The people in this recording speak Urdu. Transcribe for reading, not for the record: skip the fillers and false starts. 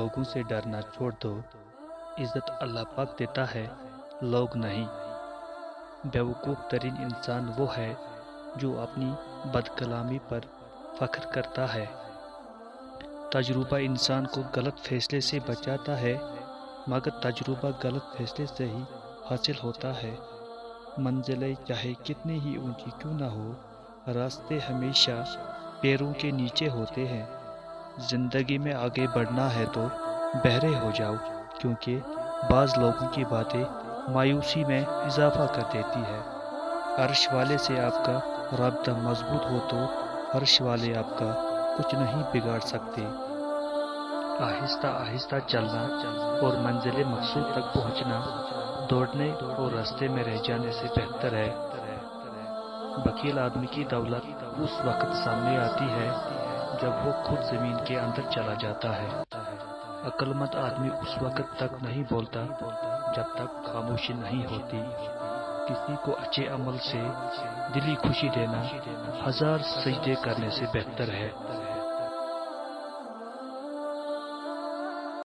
لوگوں سے ڈرنا چھوڑ دو، عزت اللہ پاک دیتا ہے، لوگ نہیں۔ بیوقوف ترین انسان وہ ہے جو اپنی بد کلامی پر فخر کرتا ہے۔ تجربہ انسان کو غلط فیصلے سے بچاتا ہے، مگر تجربہ غلط فیصلے سے ہی حاصل ہوتا ہے۔ منزلیں چاہے کتنی ہی اونچی کیوں نہ ہو، راستے ہمیشہ پیروں کے نیچے ہوتے ہیں۔ زندگی میں آگے بڑھنا ہے تو بہرے ہو جاؤ، کیونکہ بعض لوگوں کی باتیں مایوسی میں اضافہ کر دیتی ہے۔ عرش والے سے آپ کا رابطہ مضبوط ہو تو فرش والے آپ کا کچھ نہیں بگاڑ سکتے۔ آہستہ آہستہ چلنا اور منزل مقصود تک پہنچنا دوڑنے اور راستے میں رہ جانے سے بہتر ہے۔ بخیل آدمی کی دولت اس وقت سامنے آتی ہے جب وہ خود زمین کے اندر چلا جاتا ہے۔ عقل مند آدمی اس وقت تک نہیں بولتا جب تک خاموشی نہیں ہوتی۔ کسی کو اچھے عمل سے دلی خوشی دینا ہزار سجدے کرنے سے بہتر ہے۔